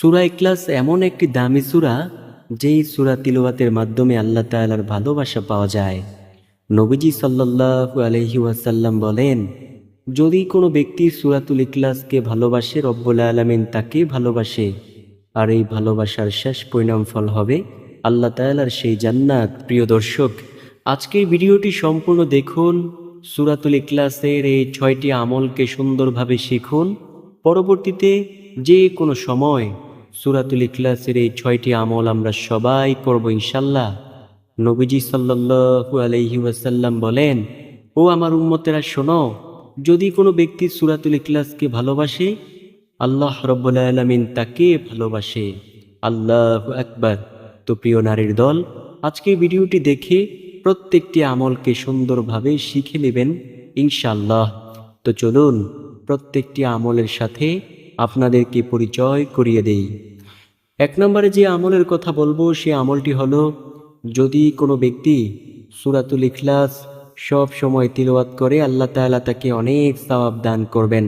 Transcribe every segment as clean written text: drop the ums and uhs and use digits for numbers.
সূরা ইখলাস এমন একটি দামি সূরা, যেই সূরা তিলাওয়াতের মাধ্যমে আল্লাহ তাআলার ভালোবাসা পাওয়া যায়। নবীজি সাল্লাল্লাহু আলাইহি ওয়াসাল্লাম বলেন, যদি কোনো ব্যক্তি সূরাতুল ইখলাসকে ভালোবাসে, রব্বুল আলামিন তাকে ভালোবাসে, আর এই ভালোবাসার শেষ পরিণাম ফল হবে আল্লাহ তাআলার সেই জান্নাত। প্রিয় দর্শক, আজকের ভিডিওটি সম্পূর্ণ দেখুন। সূরাতুল ইখলাসের এই 6টি আমলকে সুন্দরভাবে শিখুন। পরবর্তীতে যে কোনো সময় সূরাতুল ইখলাসের এই 6টি আমল আমরা সবাই করব ইনশাল্লাহ। নবীজি সাল্লাল্লাহু আলাইহি ওয়াসাল্লাম বলেন, ও আমার উম্মতেরা শোনো, যদি কোনো ব্যক্তি সূরাতুল ইখলাসকে ভালোবাসে, আল্লাহ রাব্বুল আলামিন তাকে ভালোবাসে। আল্লাহু আকবার। তো প্রিয় নারীর দল, আজকের ভিডিওটি দেখে প্রত্যেকটি আমলকে সুন্দরভাবে শিখে নেবেন ইনশাআল্লাহ। তো চলুন প্রত্যেকটি আমলের সাথে আপনাদেরকে পরিচয় করিয়ে দেই। 1 নম্বরে যে আমলের কথা বলবো সে আমলটি হলো, যদি কোনো ব্যক্তি সূরাতুল ইখলাস সব সময় তিলাওয়াত করে, আল্লাহ তাআলা তাকে অনেক সওয়াব দান করবেন।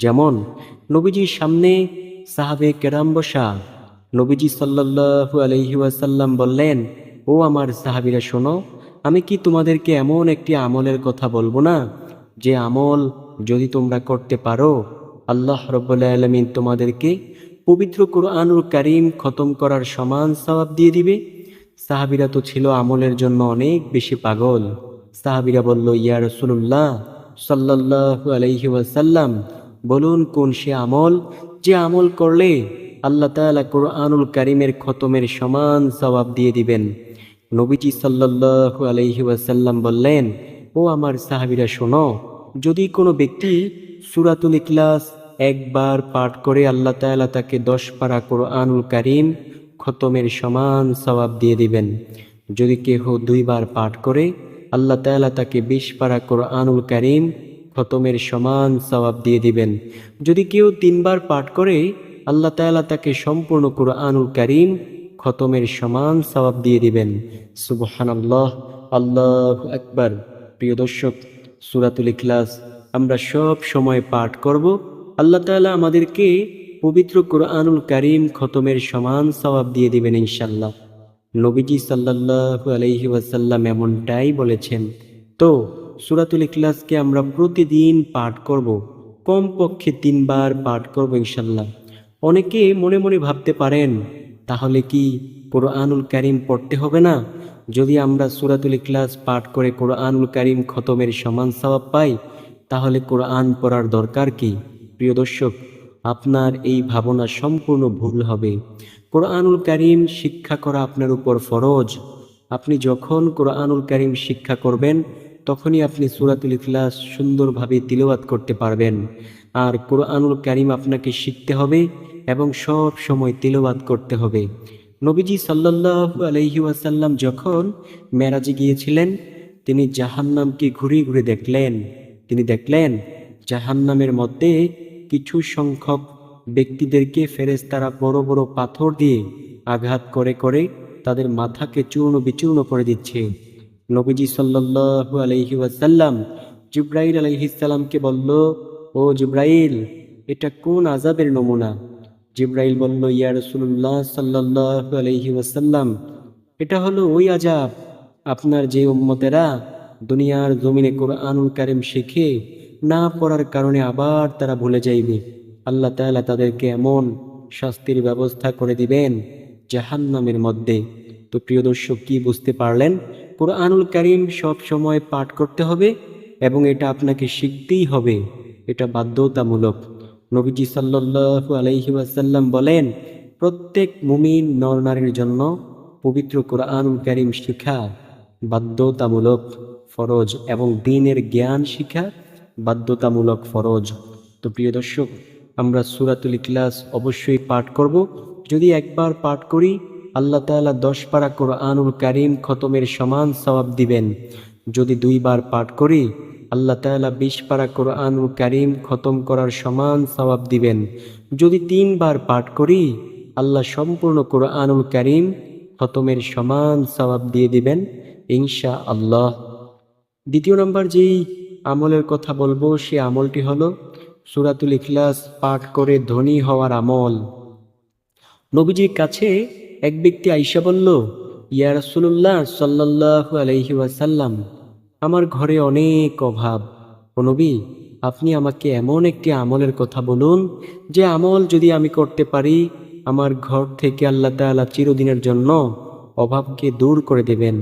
যেমন নবীজির সামনে সাহাবে কেরাম বসা, নবীজি সাল্লাল্লাহু আলাইহি ওয়াসাল্লাম বললেন, ও আমার সাহাবীরা শোনো, আমি কি তোমাদেরকে এমন একটি আমলের কথা বলবো না, যে আমল যদি তোমরা করতে পারো, আল্লাহ রাব্বুল আলামিন তোমাদেরকে পবিত্র কুরআনুল কারীম খতম করার সমান সওয়াব দিয়ে দিবে। সাহাবীরা তো ছিল আমলের জন্য অনেক বেশি পাগল। সাহাবীরা বলল, ইয়া রাসূলুল্লাহ সাল্লাল্লাহু আলাইহি ওয়াসাল্লাম, বলুন কোন সে আমল, যে আমল করলে আল্লাহ তাআলা কুরআনুল কারীমের খতমের সমান সওয়াব দিয়ে দিবেন। নবীজি সাল্লাল্লাহু আলাইহি ওয়াসাল্লাম বললেন, ও আমার সাহাবীরা শোনো, যদি কোনো ব্যক্তি সূরাতুল ইখলাস একবার পাঠ করে, আল্লাহ তাআলা তাকে 10 পারা কুরআনুল কারীম খতমের সমান সওয়াব দিয়ে দিবেন। যদি কেহ 2 বার পাঠ করে, আল্লাহ তাআলা তাকে 20 পারা কুরআনুল কারীম খতমের সমান সওয়াব দিয়ে দিবেন। যদি কেউ 3 বার পাঠ করে, আল্লাহ তাআলা তাকে সম্পূর্ণ কুরআনুল কারীম খতমের সমান সওয়াব দিয়ে দিবেন। সুবহানাল্লাহ, আল্লাহু আকবার। প্রিয় দর্শক, সূরাতুল ইখলাস আমরা সব সময় পাঠ করব। আল্লাহ তাআলা আমাদেরকে পবিত্র কুরআনুল কারীম খতমের সমান সওয়াব দিয়ে দিবেন ইনশাআল্লাহ। নবীজি সাল্লাল্লাহু আলাইহি ওয়াসাল্লাম এমনটাই বলেছেন। তো সূরাতুল ইখলাসকে আমরা প্রতিদিন পাঠ করব, কমপক্ষে 3 বার পাঠ করব ইনশাআল্লাহ। অনেকে মনে মনে ভাবতে পারেন, তাহলে কি কুরআনুল কারীম পড়তে হবে না? যদি আমরা সূরাতুল ইখলাস পাঠ করে কুরআনুল কারীম খতমের সমান সওয়াব পাই, তাহলে কোরআন পড়ার দরকার কি? প্রিয় দর্শক, আপনার এই ভাবনা সম্পূর্ণ ভুল হবে। কোরআনুল কারীম শিক্ষা করা আপনার উপর ফরজ। আপনি যখন কোরআনুল কারীম শিক্ষা করবেন, তখনই আপনি সূরাতুল ইখলাস সুন্দরভাবে তিলাওয়াত করতে পারবেন। আর কোরআনুল কারীম আপনাকে শিখতে হবে এবং সব সময় তিলাওয়াত করতে হবে। নবীজি সাল্লাল্লাহু আলাইহি ওয়াসাল্লাম যখন মেরাজে গিয়েছিলেন, তিনি জাহান্নামকে ঘুরে ঘুরে দেখলেন। তিনি দেখলেন জাহান্নামের মধ্যে কিছু সংখ্যক ব্যক্তিদেরকে ফেরেশতারা বড় বড় পাথর দিয়ে আঘাত করে করে তাদের মাথাকে চূর্ণ বিচূর্ণ করে দিচ্ছে। নবীজি সাল্লাল্লাহু আলাইহি ওয়াসাল্লাম জিবরাইল আলাইহিস সালামকে বলল, ও জিবরাইল, এটা কোন আযাবের নমুনা? জিবরাইল বলল, ইয়া রাসূলুল্লাহ সাল্লাল্লাহু আলাইহি ওয়াসাল্লাম, এটা হলো ওই আযাব, আপনার যে উম্মতেরা দুনিয়ার জমিনে কুরআনুল কারীম শিখে না পড়ার কারণে আবার তারা ভুলে যাইবে। আল্লাহ তাআলা তাদেরকে এমন শাস্তির ব্যবস্থা করে দিবেন জাহান্নামের মধ্যে। তো প্রিয় দর্শক, কি বুঝতে পারলেন? কুরআনুল কারীম সব সময় পাঠ করতে হবে এবং এটা আপনাকে শিখতেই হবে, এটা বাধ্যতামূলক। নবীজি সাল্লাল্লাহু আলাইহি ওয়াসাল্লাম বলেন, প্রত্যেক মুমিন নরনারীর জন্য পবিত্র কুরআনুল কারীম শিখা বাধ্যতামূলক ফরজ, এবং দ্বীনের জ্ঞান শিখা বাধ্যতামূলক ফরজ। তো প্রিয় দর্শক, আমরা সূরাতুল ইখলাস অবশ্যই পাঠ করব। যদি একবার পাঠ করি, আল্লাহ তাআলা 10 পারা কুরআনুল কারীম খতমের সমান সওয়াব দিবেন। যদি 2 বার পাঠ করি, আল্লাহ তাআলা 20 পারা কুরআনুল কারীম খতম করার সমান সওয়াব দিবেন। যদি 3 বার পাঠ করি, আল্লাহ সম্পূর্ণ কুরআনুল কারীম খতমের সমান সওয়াব দিয়ে দিবেন ইনশাআল্লাহ। দ্বিতীয় নম্বর যেই আমলের কথা বলবো সে আমলটি হলো সূরাতুল ইখলাস পাঠ করে ধনী হওয়ার আমল। নবীজির কাছে এক ব্যক্তি আইসা বলল, ইয়া রাসূলুল্লাহ সাল্লাল্লাহু আলাইহি ওয়াসাল্লাম, আমার ঘরে অনেক অভাব। ও নবী, আপনি আমাকে এমন একটি আমলের কথা বলুন যে আমল যদি আমি করতে পারি, আমার ঘর থেকে আল্লাহ তাআলা চিরদিনের জন্য অভাবকে দূর করে দেবেন।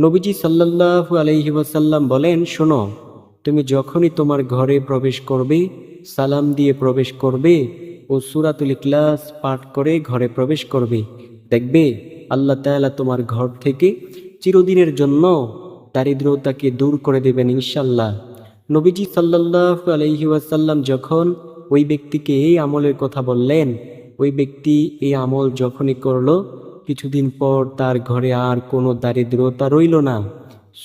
নবীজি সাল্লাল্লাহু আলাইহি ওয়াসাল্লাম বলেন, শোনো, তুমি যখনই তোমার ঘরে প্রবেশ করবে, সালাম দিয়ে প্রবেশ করবে ও সূরাতুল ইখলাস পাঠ করে ঘরে প্রবেশ করবে, দেখবে আল্লাহ তাআলা তোমার ঘর থেকে চিরদিনের জন্য দারিদ্রতাকে দূর করে দেবেন ইনশাল্লাহ। নবীজি সাল্লাল্লাহু আলাইহি ওয়াসাল্লাম যখন ওই ব্যক্তিকে এই আমলের কথা বললেন, ওই ব্যক্তি এই আমল যখনই করলো, কিছুদিন পর তার ঘরে আর কোনো দারিদ্রতা রইল না।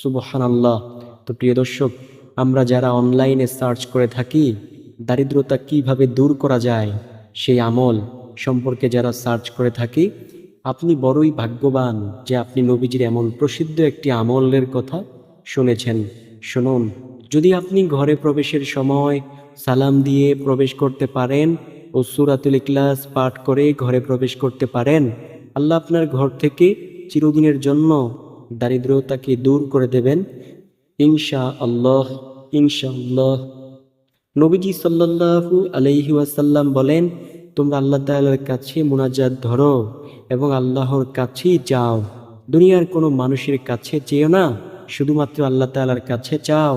সুবহানাল্লাহ। তো প্রিয় দর্শক, আমরা যারা অনলাইনে সার্চ করে থাকি দারিদ্রতা কিভাবে দূর করা যায়, সেই আমল সম্পর্কে যারা সার্চ করে থাকি, আপনি বড়ই ভাগ্যবান যে আপনি নবীজির এমন প্রসিদ্ধ একটি আমলের কথা শুনেছেন। শুনুন, যদি আপনি ঘরে প্রবেশের সময় সালাম দিয়ে প্রবেশ করতে পারেন ও সূরাতুল ইখলাস পাঠ করে ঘরে প্রবেশ করতে পারেন, আল্লাহ আপনার ঘর থেকে চিরদিনের জন্য দারিদ্রতাকে দূর করে দেবেন ইনশাআল্লাহ। ইনশাআল্লাহ। নবীজি সাল্লাল্লাহু আলাইহি ওয়াসাল্লাম বলেন, তোমরা আল্লাহ তাআলার কাছে মুনাজাত ধরো এবং আল্লাহর কাছেই চাও। দুনিয়ার কোনো মানুষের কাছে চেও না, শুধুমাত্র আল্লাহ তাআলার কাছে চাও।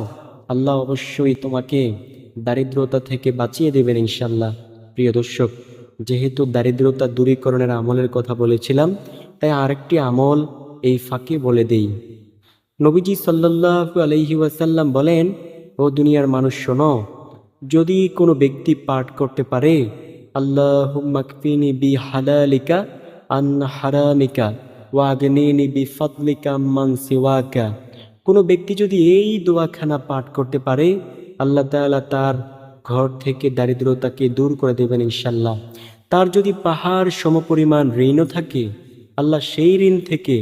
আল্লাহ অবশ্যই তোমাকে দারিদ্রতা থেকে বাঁচিয়ে দেবেন ইনশাল্লাহ। প্রিয় দর্শক, যেহেতু দারিদ্রতা দূরীকরণের আমলের কথা বলেছিলাম, তাই আরেকটি আমল এই ফাঁকে বলে দেই। নবীজি সাল্লাল্লাহু আলাইহি ওয়াসাল্লাম বলেন, ও দুনিয়ার মানুষ শোনো, যদি কোনো ব্যক্তি পাঠ করতে পারে, আল্লাহুম্মা কফিনি বিহালালিকা আন হারামিকা ওয়া আগনিনি বিফাদলিকা আম্মান সিওয়াকা, কোনো ব্যক্তি যদি এই দোয়াখানা পাঠ করতে পারে, আল্লাহ তাআলা তার ঘর থেকে দারিদ্রতাকে দূর করে দেবেন ইনশাল্লাহ। তার যদি পাহাড় সমপরিমাণ ঋণও থাকে, আল্লাহ সেই ঋণ থেকে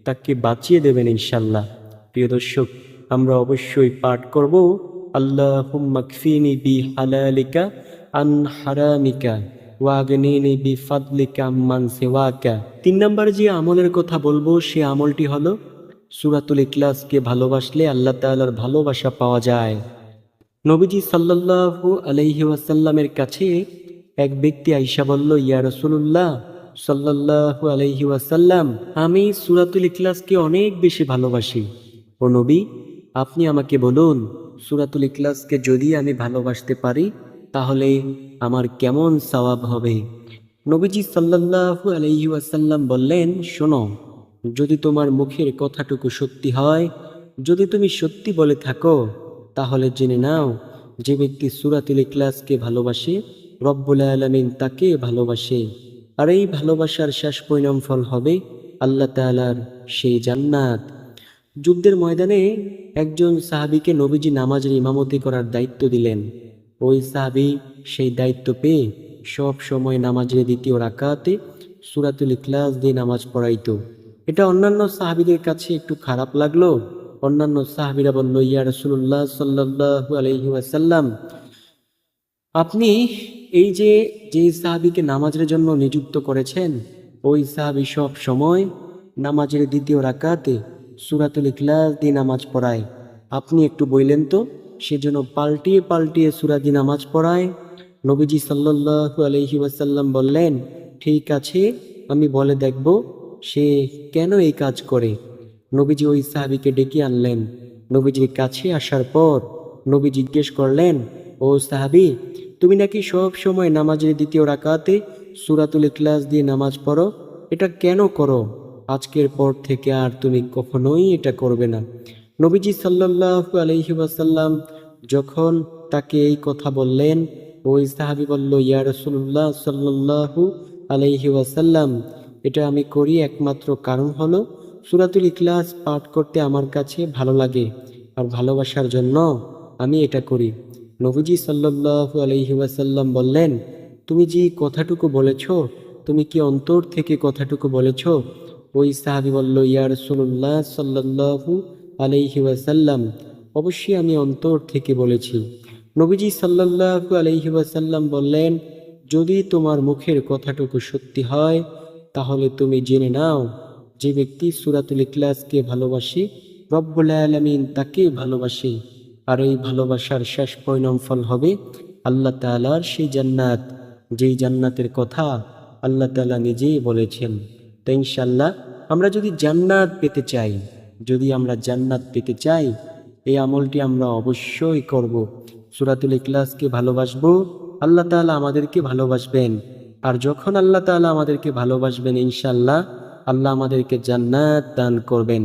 তাকে বাঁচিয়ে দেবেন ইনশাল্লাহ। প্রিয় দর্শক, আমরা অবশ্যই পাঠ করব, আল্লাহুম্মা কফিনি বিহালালিকা আন হারামিকা ওয়া আগনিনি বিফাদলিকা আম্মান সিওয়াকা। 3 নম্বর যে আমলের কথা বলবো, সে আমলটি হলো সূরাতুল ইখলাসকে ভালোবাসলে আল্লাহ তাআলার ভালোবাসা পাওয়া যায়। নবীজি সাল্লাল্লাহু আলাইহি ওয়াসাল্লামের কাছে এক ব্যক্তি আইসা বলল, ইয়া রাসূলুল্লাহ সাল্লাল্লাহু আলাইহি ওয়াসাল্লাম, আমি সূরাতুল ইখলাসকে অনেক বেশি ভালোবাসি। ও নবী, আপনি আমাকে বলুন, সূরাতুল ইখলাসকে যদি আমি ভালোবাসতে পারি তাহলে আমার কেমন সওয়াব হবে? নবীজি সাল্লাল্লাহু আলাইহি ওয়াসাল্লাম বললেন, শোনো, যদি তোমার মুখের কথাটুকু সত্যি হয়, যদি তুমি সত্যি বলে থাকো, তাহলে জেনে নাও যে ব্যক্তি সূরাতুল ইখলাসকে ভালোবাসে, রব্বুল আলামিন তাকে ভালোবাসে। আর এই ভালোবাসার শেষ পরিণাম ফল হবে আল্লাহ তাআলার সেই জান্নাত। যুদ্ধের ময়দানে একজন সাহাবীকে নবীজি নামাজের ইমামতি করার দায়িত্ব দিলেন। ওই সাহাবী সেই দায়িত্ব পেয়ে সব সময় নামাজের দ্বিতীয় রাকাতে সূরাতুল ইখলাস দিয়ে নামাজ পড়াইতো। এটা অন্যান্য সাহাবীদের কাছে একটু খারাপ লাগলো। অন্যান্য সাহাবীরা বলল, ইয়া রাসূলুল্লাহ সাল্লাল্লাহু আলাইহি ওয়াসাল্লাম, আপনি এই যে সাহাবীকে নামাজের জন্য নিযুক্ত করেছেন, ওই সাহাবী সব সময় নামাজের দ্বিতীয় রাকাতে সূরাতুল ইখলাস দিয়ে নামাজ পড়ায়। আপনি একটু বললেন তো, সেজন্য পাল্টিয়ে পাল্টিয়ে সূরা দিয়ে নামাজ পড়ায়। নবীজি সাল্লাল্লাহু আলাইহি ওয়াসাল্লাম বললেন, ঠিক আছে, আমি বলে দেখব সে কেন এই কাজ করে। নবীজি ওই সাহাবীকে ডেকে আনলেন। নবীজির কাছে আসার পর নবী জিজ্ঞেস করলেন, ও সাহাবী, তুমি নাকি সব সময় নামাজের দ্বিতীয় রাকাতে সূরাতুল ইখলাস দিয়ে নামাজ পড়ো, এটা কেন করো? আজকের পর থেকে আর তুমি কখনোই এটা করবে না। নবীজি সাল্লাল্লাহু আলাইহি ওয়াসাল্লাম যখন তাকে এই কথা বললেন, ওই সাহাবী বলল, ইয়া রাসূলুল্লাহ সাল্লাল্লাহু আলাইহি ওয়াসাল্লাম, এটা আমি করি একমাত্র কারণ হলো সূরাতুল ইখলাস পাঠ করতে আমার কাছে ভালো লাগে, আর ভালোবাসার জন্য আমি এটা করি। নবীজি সাল্লাল্লাহু আলাইহি ওয়াসাল্লাম বললেন, তুমি যে কথাটুকু বলেছ, তুমি কি অন্তর থেকে কথাটুকু বলেছ? ওই সাহাবী বলল, ইয়া রাসূলুল্লাহ সাল্লাল্লাহু আলাইহি ওয়াসাল্লাম, অবশ্যই আমি অন্তর থেকে বলেছি। নবীজি সাল্লাল্লাহু আলাইহি ওয়াসাল্লাম বললেন, যদি তোমার মুখের কথাটুকু সত্যি হয় তাহলে তুমি জেনে নাও, যে ব্যক্তি সূরাতুল ইখলাসকে ভালোবাসে রব্বুল আলামিন তাকে ভালোবাসে, আর এই ভালোবাসার শেষ পরিণাম ফল হবে আল্লাহ তাআলার সেই জান্নাত, যেই জান্নাতের কথা আল্লাহ তাআলা নিজেই বলেছেন। তো ইনশাআল্লাহ আমরা যদি জান্নাত পেতে চাই, যদি আমরা জান্নাত পেতে চাই, এই আমলটি আমরা অবশ্যই করব। সূরাতুল ইখলাসকে ভালোবাসবো, আল্লাহ তাআলা আমাদেরকে ভালোবাসবেন। আর যখন আল্লাহ তাআলা আমাদেরকে ভালোবাসবেন, ইনশাআল্লাহ আল্লাহ আমাদেরকে জান্নাত দান করবেন।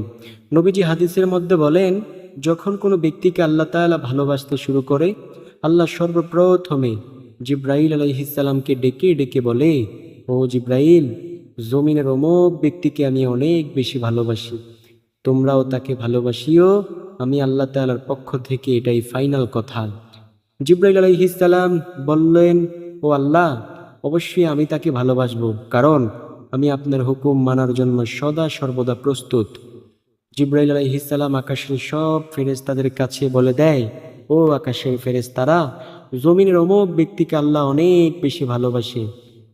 নবীজি হাদিসের মধ্যে বলেন, যখন কোনো ব্যক্তিকে আল্লাহ তাআলা ভালোবাসতে শুরু করে, আল্লাহ সর্বপ্রথমে জিব্রাইল আলাইহিস সালামকে ডেকে ডেকে বলে, ও জিব্রাইল, জমিনের অমুক ব্যক্তিকে আমি অনেক বেশি ভালোবাসি, তোমরাও তাকে ভালোবাসিও, আমি আল্লাহ তাআলার পক্ষ থেকে এটাই ফাইনাল কথা। জিব্রাইল আলাইহিস সালাম বললেন, ও আল্লাহ, অবশ্যই আমি তাকে ভালোবাসবো, কারণ আমি আপনার হুকুম মানার জন্য সদা সর্বদা প্রস্তুত। জিব্রাইল আলাইহিস সালাম আকাশের সব ফেরেশতাদের কাছে বলে দেয়, ও আকাশের ফেরেশতারা, জমিনের অমুক ব্যক্তিকে আল্লাহ অনেক বেশি ভালোবাসে,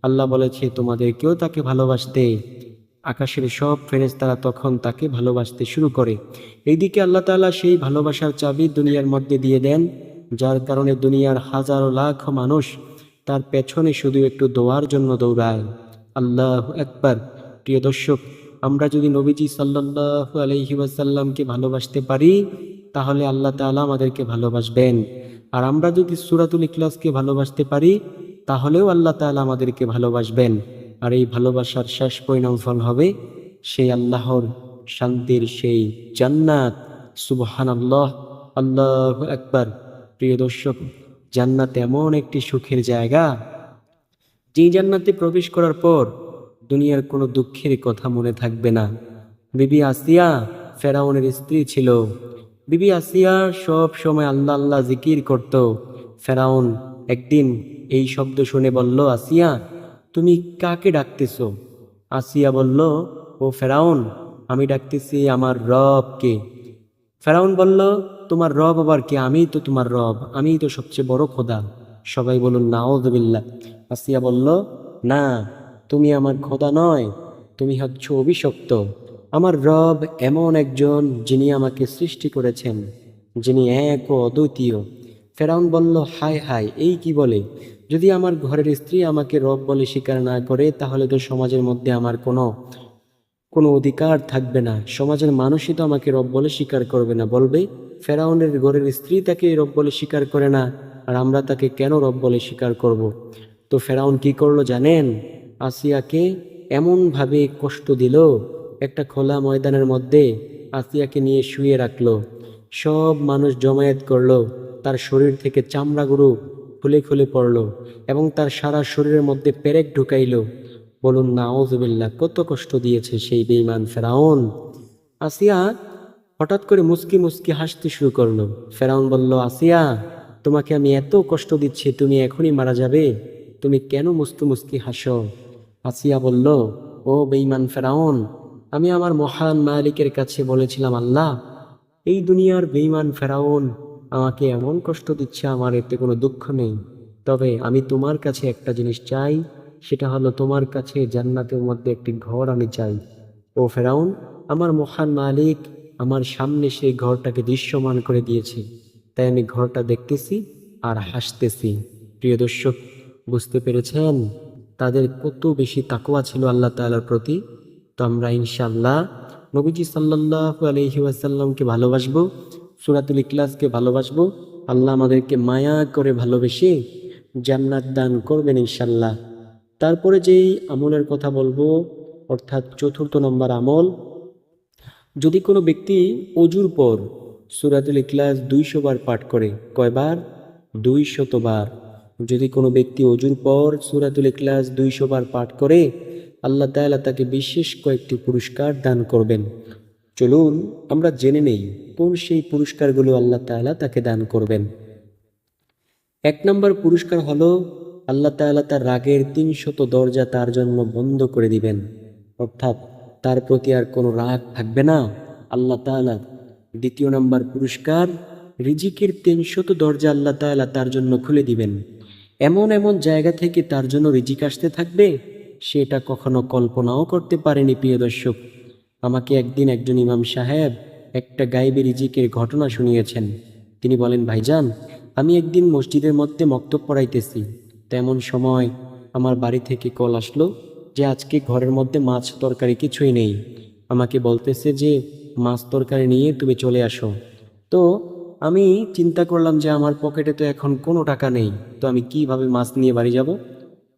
আল্লাহ বলেছে তোমাদেরকেও তাকে ভালোবাসতে। আকাশের সব ফেরেশতারা তখন তাকে ভালোবাসতে শুরু করে। এইদিকে আল্লাহ তাআলা সেই ভালোবাসার চাবি দুনিয়ার মধ্যে দিয়ে দেন, যার কারণে দুনিয়ার হাজারো লাখ মানুষ তার পেছনে শুধু একটু দোয়ার জন্য দৌড়ায়। আল্লাহু আকবার। প্রিয় দর্শক, আমরা যদি নবীজি সাল্লাল্লাহু আলাইহি ওয়াসাল্লামকে ভালোবাসতে পারি, তাহলে আল্লাহ তাআলা আমাদেরকে ভালোবাসবেন। আর আমরা যদি সূরাতুল ইখলাসকে ভালোবাসতে পারি, তাহলেও আল্লাহ তাআলা আমাদেরকে ভালোবাসবেন। আর এই ভালোবাসার শেষ পরিণাম ফল হবে সেই আল্লাহর শান্তির সেই জান্নাত। সুবহানাল্লাহ, আল্লাহু আকবার। প্রিয় দর্শক, জান্নাত এমন একটি সুখের জায়গা, যেই জান্নাতে প্রবেশ করার পর দুনিয়ার কোনো দুঃখের কথা মনে থাকবে না। বিবি আসিয়া ফেরাউনের স্ত্রী ছিল। বিবি আসিয়া সব সময় আল্লাহ আল্লাহ জিকির করত। ফেরাউন একদিন এই শব্দ শুনে বলল, আসিয়া, তুমি কাকে ডাকতেছো? আসিয়া বলল, ও ফেরাউন, আমি ডাকতেছি আমার রবকে। ফেরাউন বলল, তোমার রব আবার কে? আমিই তো তোমার রব, আমিই তো সবচেয়ে বড় খোদা। সবাই বলুন নাউযুবিল্লাহ। আসিয়া বলল, না, তুমি আমার খোদা নয়, তুমি হচ্ছ অভিশপ্ত। আমার রব এমন একজন যিনি আমাকে সৃষ্টি করেছেন, যিনি এক ও অদ্বিতীয়। ফেরাউন বলল, হায় হায়, এই কি বলে? যদি আমার ঘরের স্ত্রী আমাকে রব বলে স্বীকার না করে, তাহলে তো সমাজের মধ্যে আমার কোনো কোনো অধিকার থাকবে না। সমাজের মানুষই তো আমাকে রব বলে স্বীকার করবে না, বলবে ফেরাউনের ঘরের স্ত্রী তাকে রব বলে স্বীকার করে না, আর আমরা তাকে কেন রব বলে স্বীকার করব। তো ফেরাউন কি করলো জানেন? আসিয়াকে এমনভাবে কষ্ট দিল, একটা খোলা ময়দানের মধ্যে আসিয়াকে নিয়ে শুয়ে রাখলো। সব মানুষ জমায়েত করলো, তার শরীর থেকে চামড়াগুলো খুলে খুলে পড়লো এবং তার সারা শরীরের মধ্যে পেরেক ঢুকাইলো। বলুন নাউযুবিল্লাহ, কত কষ্ট দিয়েছে সেই বেঈমান ফেরাউন। আসিয়া হঠাৎ করে মুস্কি মুস্কি হাসতে শুরু করলো। ফেরাউন বলল, আসিয়া, তোমাকে আমি এত কষ্ট দিচ্ছি, তুমি এখনই মারা যাবে, তুমি কেন মুস্কি মুস্কি হাসো? আসিয়া বলল, ও বেঈমান ফেরাউন, আমি আমার মহান মালিকের কাছে বলেছিলাম, আল্লাহ, এই দুনিয়ার বেঈমান ফেরাউন আমাকে এমন কষ্ট দিচ্ছে, আমার এতে কোনো দুঃখ নেই, তবে আমি তোমার কাছে একটা জিনিস চাই, সেটা হলো তোমার কাছে জান্নাতের মধ্যে একটি ঘর আমি চাই। ও ফেরাউন, আমার মহান মালিক আমার সামনে সেই ঘরটাকে দৃশ্যমান করে দিয়েছে, তাই আমি ঘরটা দেখতেছি আর হাসতেছি। প্রিয় দর্শক, বুঝতে পেরেছেন তাদের কত বেশি তাকওয়া ছিল আল্লাহ তাআলার প্রতি? তো আমরা ইনশাআল্লাহ নবীজি সাল্লাল্লাহু আলাইহি ওয়াসাল্লামকে ভালোবাসবো, সূরাতুল ইখলাসকে ভালোবাসবো। আল্লাহ আমাদেরকে মায়া করে ভালোবেসে জান্নাত দান করবেন ইনশাআল্লাহ। তারপরে যেই আমলের কথা বলবো, অর্থাৎ চতুর্থ নম্বর আমল, যদি কোনো ব্যক্তি অজুর পর সূরাতুল ইখলাস 200 বার পাঠ করে, কয়বার? 200 বার। যদি কোনো ব্যক্তি অজুর পর সূরাতুল ইখলাস 200 বার পাঠ করে, আল্লাহ তাআলা তাকে বিশেষ কয়েকটি পুরস্কার দান করবেন। চলুন আমরা জেনে নেই কোন সেই পুরস্কারগুলো আল্লাহ তাআলা তাকে দান করবেন। 1 নম্বর পুরস্কার হলো, আল্লাহ তাআলা তার রাগের 300 দরজা তার জন্য বন্ধ করে দিবেন, অর্থাৎ তার প্রতি আর কোনো রাগ থাকবে না আল্লাহ তাআলা। 2 নম্বর পুরস্কার, রিজিকের 300 দরজা আল্লাহ তাআলা তার জন্য খুলে দিবেন। এমন এমন জায়গা থেকে তার জন্য রিজিক আসতে থাকবে, সেটা কখনো কল্পনাও করতে পারেনি। প্রিয় দর্শক, আমাকে একদিন একজন ইমাম সাহেব একটা গায়েবী রিজিকের ঘটনা শুনিয়েছেন। তিনি বলেন, ভাইজান, আমি একদিন মসজিদের মধ্যে মক্তব পড়াইতেছি, তেমন সময় আমার বাড়ি থেকে কল আসলো যে আজকে ঘরের মধ্যে মাছ তরকারি কিছুই নেই। আমাকে বলতেছে যে মাছ তরকারি নিয়ে তুমি চলে আসো। তো আমি চিন্তা করলাম যে আমার পকেটে তো এখন কোনো টাকা নেই, তো আমি কিভাবে মাছ নিয়ে বাড়ি যাব?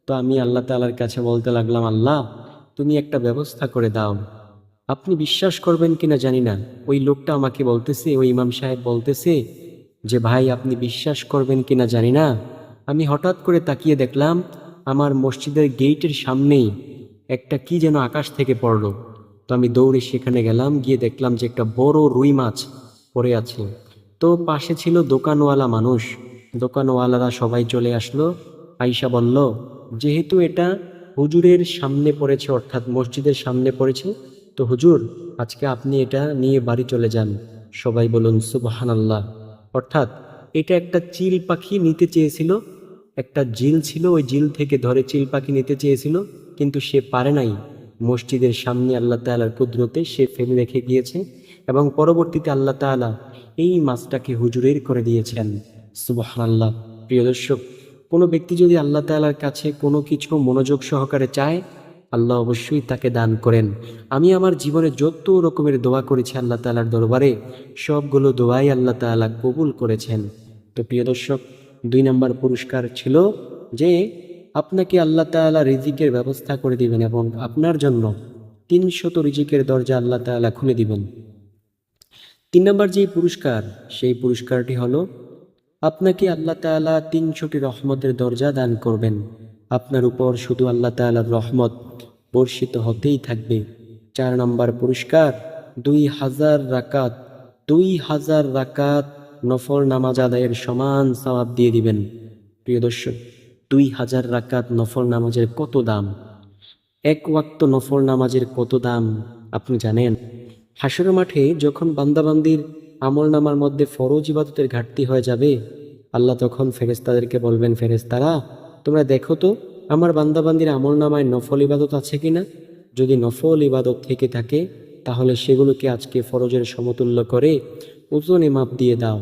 তো আমি আল্লাহ তাআলার কাছে বলতে লাগলাম, আল্লাহ, তুমি একটা ব্যবস্থা করে দাও। আপনি বিশ্বাস করবেন কিনা জানি না, ওই লোকটা আমাকে বলতেছে, ওই ইমাম সাহেব বলতেছে যে ভাই, আপনি বিশ্বাস করবেন কিনা জানি না, আমি হঠাৎ করে তাকিয়ে দেখলাম আমার মসজিদের গেটের সামনেই একটা কি যেন আকাশ থেকে পড়লো। তো আমি দৌড়ে সেখানে গেলাম, গিয়ে দেখলাম যে একটা বড় রুই মাছ পড়ে আছে। তো পাশে ছিল দোকানওয়ালা মানুষ, দোকানওয়ালারা সবাই চলে আসলো। আইসা বলল, যেহেতু এটা হুজুরের সামনে পড়েছে, অর্থাৎ মসজিদের সামনে পড়েছে, তো হুজুর, আজকে আপনি এটা নিয়ে বাড়ি চলে যান। সবাই বলুন সুবহানাল্লাহ। অর্থাৎ এটা একটা চিল পাখি নিতে চেয়েছিল, একটা জিল ছিল, ওই জিল থেকে ধরে চিল পাখি নিতে চেয়েছিল, কিন্তু সে পারে নাই। মসজিদের সামনে আল্লাহ তাআলার কুদরতে সে ফেলে রেখে গিয়েছে, এবং পরবর্তীতে আল্লাহ তাআলা এই মাছটাকে হুজুরের করে দিয়েছেন। সুবহানাল্লাহ। প্রিয় দর্শক, কোনো ব্যক্তি যদি আল্লাহ তাআলার কাছে কোনো কিছু মনোযোগ সহকারে চায়, আল্লাহ অবশ্যই তাকে দান করেন। আমি আমার জীবনে যত রকমের দোয়া করেছি আল্লাহ তাআলার দরবারে, সবগুলো দোয়াই আল্লাহ তাআলা কবুল করেছেন। তো প্রিয় দর্শক, 2 নম্বর পুরস্কার ছিল যে আপনাকে আল্লাহ তাআলা রিজিকের ব্যবস্থা করে দিবেন এবং আপনার জন্য 300 রিজিকের দরজা আল্লাহ তাআলা খুলে দিবেন। 3 নম্বর যে পুরস্কার, সেই পুরস্কারটি হলো আপনাকে আল্লাহ তাআলা 300টি রহমতের দরজা দান করবেন। আপনার উপর শুধু আল্লাহ তাআলার রহমত বর্ষিত হতেই থাকবে। 4 নম্বর পুরস্কার, 2000 রাকাত 2000 রাকাত নফল নামাজ আদায়ের সমান সওয়াব দিয়ে দিবেন। প্রিয় দর্শক, 2000 রাকাত নফল নামাজের কত দাম! এক ওয়াক্ত নফল নামাজের কত দাম আপনি জানেন? হাসরের মাঠে যখন বান্দাবান্দির আমল নামার মধ্যে ফরজ ইবাদতের ঘাটতি হয়ে যাবে, আল্লাহ তখন ফেরেশতাদেরকে বলবেন, ফেরেশতারা, তোমরা দেখো তো আমার বান্দাবান্দির আমল নামায় নফল ইবাদত আছে কিনা। যদি নফল ইবাদত থেকে থাকে, তাহলে সেগুলোকে আজকে ফরজের সমতুল্য করে ওজনে মাপ দিয়ে দাও।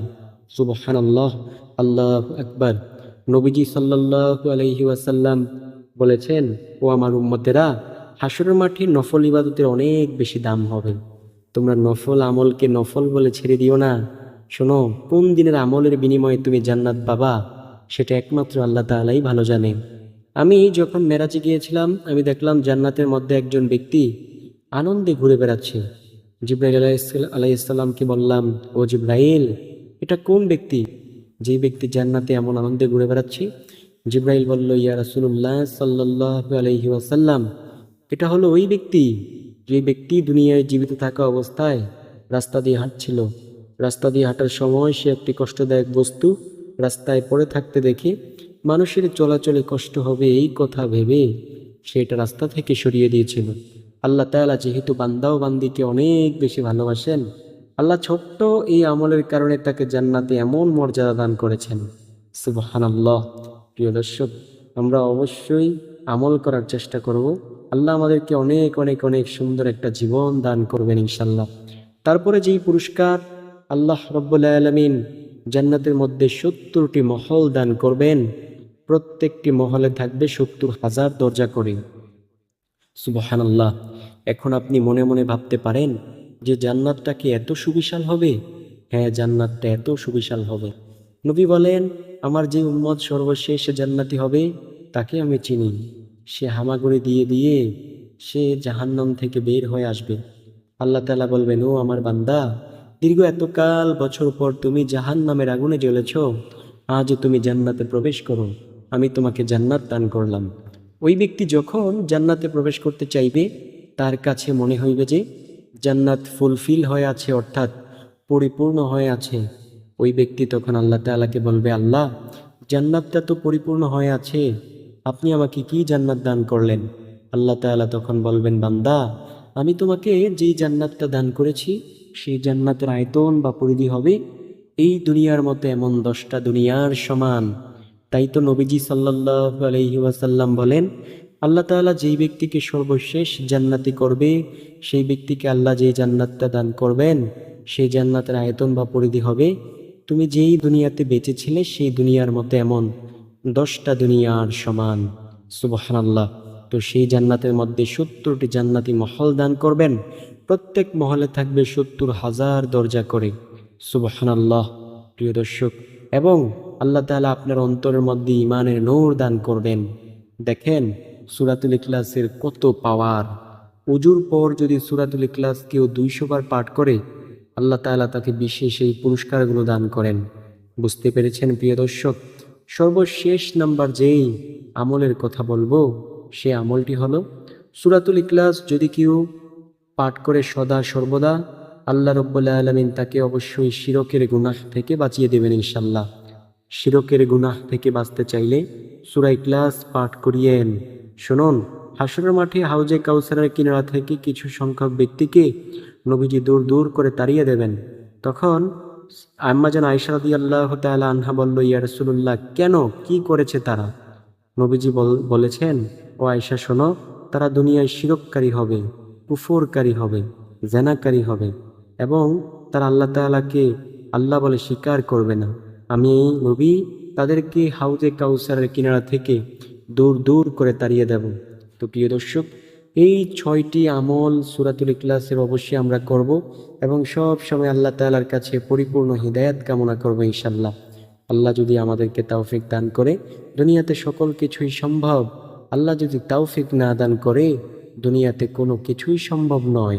সুবহানাল্লাহ, আল্লাহু আকবার। নবীজি সাল্লাল্লাহু আলাইহি ওয়াসাল্লাম বলেছেন, ও আমার উম্মতেরা, হাসরের মাঠে নফল ইবাদতের অনেক বেশি দাম হবে। তোমরা নফল আমলকে নফল বলে ছেড়ে দিও না। শোনো, কোন দিনের আমলের বিনিময়ে তুমি জান্নাত পাবা, সেটা একমাত্র আল্লাহ তাআলাই ভালো জানে। আমি যখন মেরাজে গিয়েছিলাম, আমি দেখলাম জান্নাতের মধ্যে একজন ব্যক্তি আনন্দে ঘুরে বেড়াচ্ছে। জিবরাইল আলাইহিস সালামকে বললাম, ও জিবরাইল, এটা কোন ব্যক্তি, যে ব্যক্তি জান্নাতে এমন আনন্দে ঘুরে বেড়াচ্ছে? জিবরাইল বলল, ইয়া রাসূলুল্লাহ সাল্লাল্লাহু আলাইহি ওয়াসাল্লাম, এটা হলো ওই ব্যক্তি, যে ব্যক্তি দুনিয়ায় জীবিত থাকা অবস্থায় রাস্তা দিয়ে হাঁটছিল। রাস্তা দিয়ে হাঁটার সময় সে একটি কষ্টদায়ক বস্তু রাস্তায় পড়ে থাকতে দেখে মানুষের চলাচলে কষ্ট হবে এই কথা ভেবে সেটা রাস্তা থেকে সরিয়ে দিয়েছিল। আল্লাহ তাআলা যেহেতু বান্দা ও বান্দিকে অনেক বেশি ভালোবাসেন, আল্লাহ ছোট্ট এই আমলের কারণে তাকে জান্নাতে এমন মর্যাদা দান করেছেন। সুবহানাল্লাহ। প্রিয় দর্শক, আমরা অবশ্যই আমল করার চেষ্টা করব। আল্লাহ আমাদেরকে অনেক অনেক অনেক সুন্দর একটা জীবন দান করবেন ইনশাল্লাহ। তারপরে যেই পুরস্কার, আল্লাহ রব্বুল আলামিন জান্নাতের মধ্যে 70টি মহল দান করবেন। প্রত্যেকটি মহলে থাকবে 70,000 দরজা করে। সুবহানাল্লাহ। এখন আপনি মনে মনে ভাবতে পারেন যে জান্নাতটা কি এত সুবিশাল হবে? হ্যাঁ, জান্নাতটা এত সুবিশাল হবে। নবী বলেন, আমার যে উম্মত সর্বশেষ জান্নাতি হবে তাকে আমি চিনি। সে হামাগুড়ি দিয়ে দিয়ে সে জাহান্নাম থেকে বের হয়ে আসবে। আল্লাহ তাআলা বলবেন, ও আমার বান্দা, দীর্ঘ এতকাল বছর পর তুমি জাহান্নামের আগুনে জ্বলেছ, আজ তুমি জান্নাতে প্রবেশ করো, আমি তোমাকে জান্নাত দান করলাম। ওই ব্যক্তি যখন জান্নাতে প্রবেশ করতে চাইবে, তার কাছে মনে হইবে যে জান্নাত ফুলফিল হয়ে আছে, অর্থাৎ পরিপূর্ণ হয়ে আছে। ওই ব্যক্তি তখন আল্লাহ তাআলাকে বলবে, আল্লাহ, জান্নাতটা তো পরিপূর্ণ হয়ে আছে, আপনি আমাকে কি জান্নাত দান করলেন? আল্লাহ তাআলা তখন বলবেন, বান্দা, আমি তোমাকে যেই জান্নাতটা দান করেছি, সেই জান্নাতের আয়তন বা পরিধি হবে এই দুনিয়ার মতো এমন 10টা দুনিয়ার সমান। তাই তো নবীজি সাল্লাল্লাহু আলাইহি ওয়াসাল্লাম বলেন, আল্লাহ তাআলা যেই ব্যক্তিকে সর্বশেষ জান্নাতি করবে, সেই ব্যক্তিকে আল্লাহ যেই জান্নাতটা দান করবেন, সেই জান্নাতের আয়তন বা পরিধি হবে তুমি যেই দুনিয়াতে বেঁচেছিলে সেই দুনিয়ার মতো এমন 10টা দুনিয়ার সমান। সুবহানাল্লাহ। তো সেই জান্নাতের মধ্যে 70টি জান্নাতি মহল দান করবেন, প্রত্যেক মহলে থাকবে 70,000 দরজা করে। সুবহানাল্লাহ। প্রিয় দর্শক, এবং আল্লাহ তাআলা আপনার অন্তরের মধ্যে ঈমানের নূর দান করবেন। দেখেন সূরাতুল ইখলাসের কত পাওয়ার। উজুর পর যদি সূরাতুল ইখলাস কেউ 200 বার পাঠ করে, আল্লাহ তাআলা তাকে বিশেষ এই পুরস্কারগুলো দান করেন। বুঝতে পেরেছেন প্রিয় দর্শক? সর্বশেষ নাম্বার যেই আমলের কথা বলবো, সে আমলটি হলো সূরাতুল ইখলাস যদি কেউ পাঠ করে সদা সর্বদা, আল্লাহ রাব্বুল আলামিন তাকে অবশ্যই শিরকের গুনাহ থেকে বাঁচিয়ে দেবেন ইনশাল্লাহ। শিরকের গুনাহ থেকে বাঁচতে চাইলে সূরা ইখলাস পাঠ করিয়েন। শুনুন, হাসরের মাঠে হাউজে কাউসারের কিনারা থেকে কিছু সংখ্যক ব্যক্তিকে নবীজি দূর দূর করে তাড়িয়ে দেবেন। তখন আম্মাজান আয়েশা রাদিয়াল্লাহু তাআলা আনহা বলল, ইয়া রাসূলুল্লাহ, কেন, কি করেছে তারা? নবীজি বলেছেন, ও আয়েশা শোনো, তারা দুনিয়ায় শিরককারী হবে, কুফরকারী হবে, জেনাকারী হবে, এবং তারা আল্লাহ তাআলাকে আল্লাহ বলে স্বীকার করবে না। আমি এই নবী তাদেরকে হাউজে কাউসারের কিনারা থেকে দূর দূর করে তাড়িয়ে দেব। তো প্রিয় দর্শক, এই 6টি আমল সূরাতুল ইখলাসের অবশ্যই আমরা করব এবং সব সময় আল্লাহ তাআলার কাছে পরিপূর্ণ হিদায়াত কামনা করব ইনশাল্লাহ। আল্লাহ যদি আমাদেরকে তৌফিক দান করে, দুনিয়াতে সকল কিছুই সম্ভব। আল্লাহ যদি তৌফিক না দান করে, দুনিয়াতে কোনো কিছুই সম্ভব নয়।